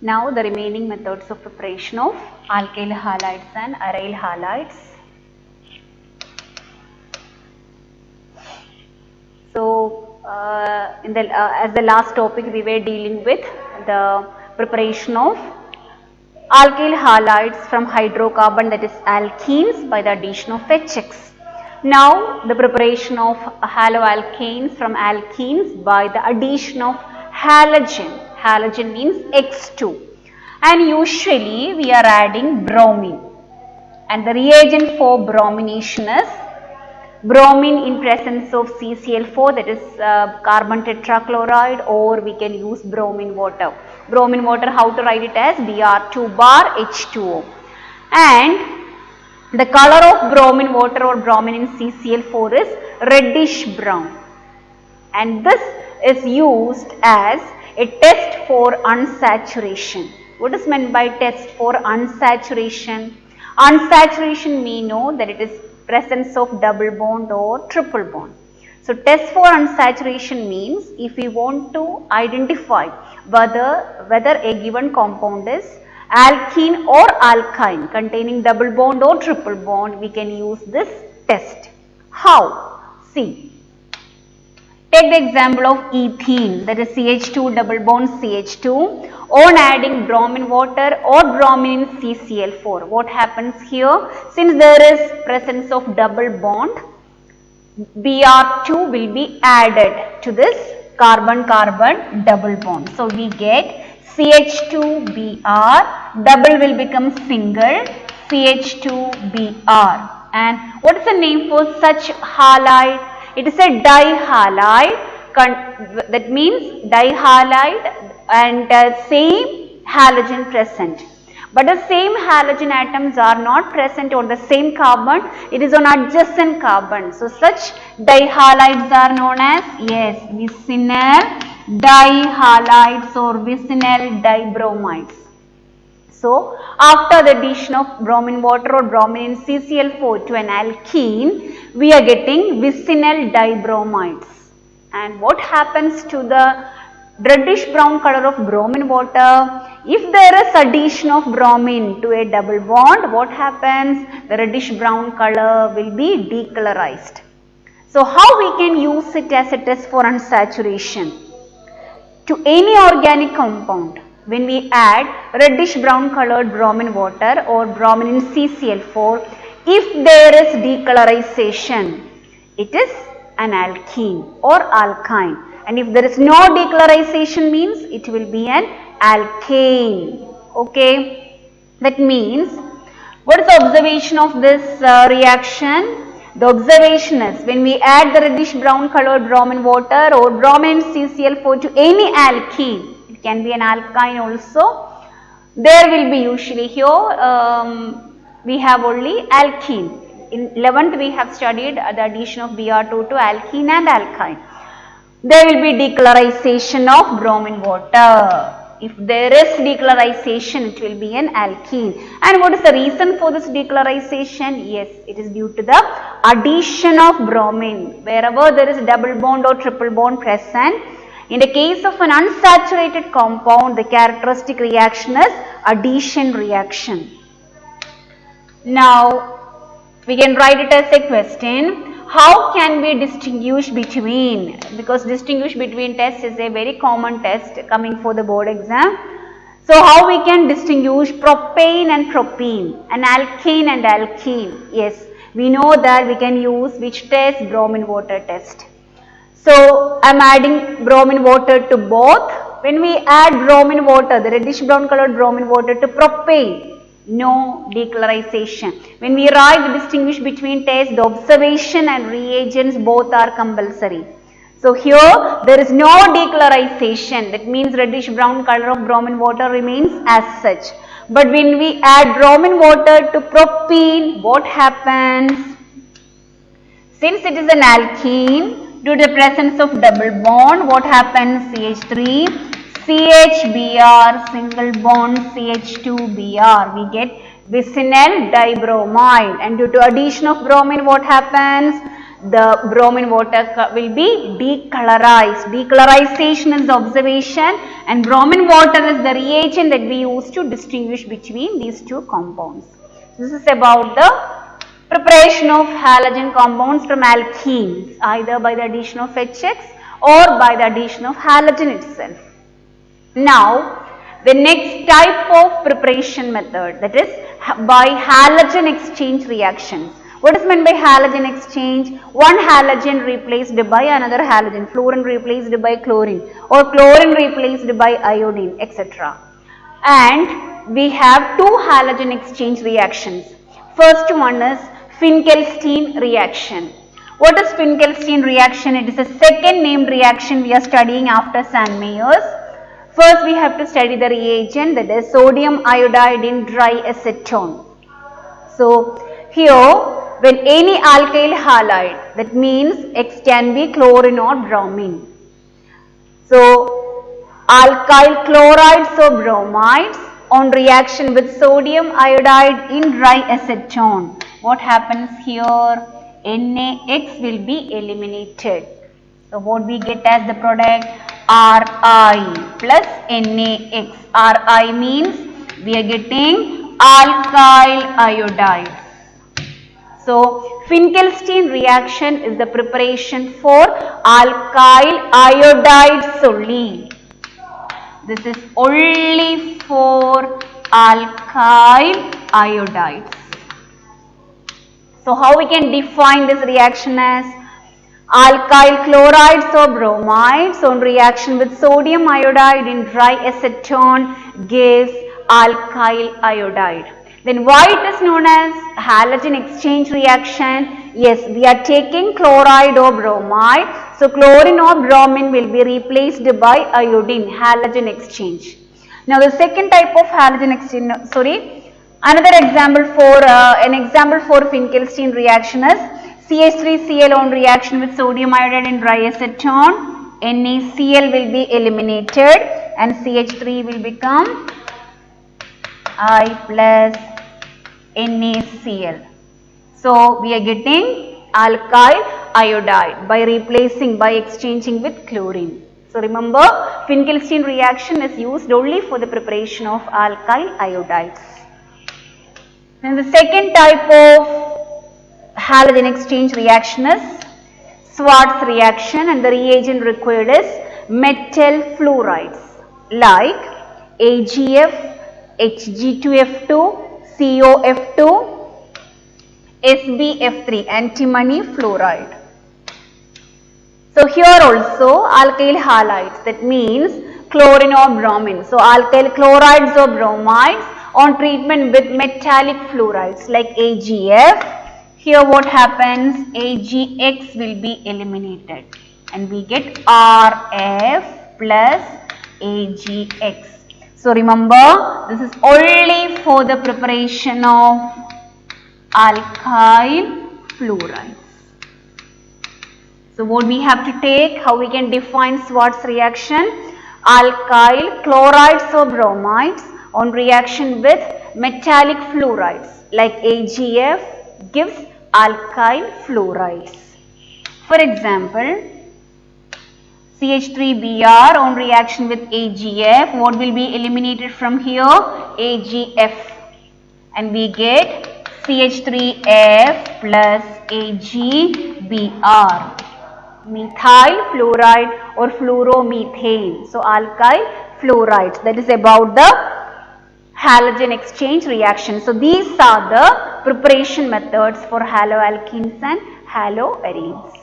Now the remaining methods of preparation of alkyl halides and aryl halides. So as the last topic we were dealing with the preparation of alkyl halides from hydrocarbon, that is alkenes, by the addition of HX. Now the preparation of haloalkanes from alkenes by the addition of halogen. Halogen means X2, and usually we are adding bromine, and the reagent for bromination is bromine in presence of CCl4, that is carbon tetrachloride, or we can use bromine water. Bromine water, how to write it as Br2 bar H2O, and the color of bromine water or bromine in CCl4 is reddish brown, and this is used as a test for unsaturation. What is meant by test for unsaturation? Unsaturation, we know that it is presence of double bond or triple bond. So test for unsaturation means if we want to identify whether a given compound is alkene or alkyne containing double bond or triple bond, we can use this test. How? See. Take the example of ethene, that is CH2 double bond CH2, on adding bromine water or bromine in CCl4. What happens here? Since there is presence of double bond, Br2 will be added to this carbon-carbon double bond. So we get CH2Br, double will become single, CH2Br. And what is the name for such halide? It is a dihalide, that means dihalide and same halogen present. But the same halogen atoms are not present on the same carbon, it is on adjacent carbon. So such dihalides are known as, yes, vicinal dihalides or vicinal dibromides. So after the addition of bromine water or bromine in CCl4 to an alkene, we are getting vicinal dibromides. And what happens to the reddish brown color of bromine water? If there is addition of bromine to a double bond, what happens? The reddish brown color will be decolorized. So how we can use it as a test for unsaturation? To any organic compound, when we add reddish brown colored bromine water or bromine in CCl4, if there is decolorization, it is an alkene or alkyne, and if there is no decolorization means it will be an alkane. Okay, that means what is the observation of this reaction? The observation is when we add the reddish brown colored bromine water or bromine CCl4 to any alkene, it can be an alkyne also, there will be usually here we have only alkene. In 11th we have studied the addition of Br2 to alkene and alkyne. There will be decolorization of bromine water. If there is decolorization, it will be an alkene. And what is the reason for this decolorization? Yes, it is due to the addition of bromine. Wherever there is double bond or triple bond present, in the case of an unsaturated compound, the characteristic reaction is addition reaction. Now, we can write it as a question. How can we distinguish between, because distinguish between test is a very common test coming for the board exam. So how we can distinguish propane and propene, an alkane and alkene? Yes, we know that we can use which test? Bromine water test. So I am adding bromine water to both. When we add bromine water, the reddish brown colored bromine water to propane, no decolorization. When we write the distinguish between tests, the observation and reagents both are compulsory. So here there is no decolorization, that means reddish brown color of bromine water remains as such. But when we add bromine water to propene, what happens? Since it is an alkene, due to the presence of double bond, what happens? CH3 CHBr, single bond CH2Br, we get vicinal dibromide, and due to addition of bromine, what happens? The bromine water will be decolorized. Decolorization is the observation and bromine water is the reagent that we use to distinguish between these two compounds. This is about the preparation of halogen compounds from alkenes, either by the addition of HX or by the addition of halogen itself. Now, the next type of preparation method, that is by halogen exchange reactions. What is meant by halogen exchange? One halogen replaced by another halogen, fluorine replaced by chlorine, or chlorine replaced by iodine, etc. And we have two halogen exchange reactions. First one is Finkelstein reaction. What is Finkelstein reaction? It is a second named reaction we are studying after Sandmeyer's. First we have to study the reagent, that is sodium iodide in triacetone. So here when any alkyl halide, that means X can be chlorine or bromine. So alkyl chlorides or bromides on reaction with sodium iodide in triacetone. What happens here? NaX will be eliminated. So what we get as the product? Ri plus NaX. Ri means we are getting alkyl iodide. So Finkelstein reaction is the preparation for alkyl iodide solely. This is only for alkyl iodides. So how we can define this reaction as? Alkyl chlorides or bromides on reaction with sodium iodide in triacetone gives alkyl iodide. Then why it is known as halogen exchange reaction? Yes, we are taking chloride or bromide. So chlorine or bromine will be replaced by iodine, halogen exchange. Now the second type of halogen exchange, another example for Finkelstein reaction is CH3Cl on reaction with sodium iodide in triacetone. NaCl will be eliminated and CH3 will become I plus NaCl. So we are getting alkyl iodide by exchanging with chlorine. So remember, Finkelstein reaction is used only for the preparation of alkyl iodides. Then the second type of halogen exchange reaction is Schwarz reaction, and the reagent required is metal fluorides like AgF, Hg2F2, COF2, SbF3, antimony fluoride. So here also alkyl halides, that means chlorine or bromine. So alkyl chlorides or bromides on treatment with metallic fluorides like AgF. Here what happens? AgX will be eliminated and we get RF plus AgX. So remember, this is only for the preparation of alkyl fluorides. So what we have to take, how we can define Schwarz reaction? Alkyl chlorides or bromides on reaction with metallic fluorides like AgF gives alkyl fluorides. For example, CH3Br on reaction with AgF, what will be eliminated from here? AgF, and we get CH3F plus AgBr, methyl fluoride or fluoromethane. So alkyl fluorides, that is about the halogen exchange reaction. So these are the preparation methods for haloalkenes and haloarenes.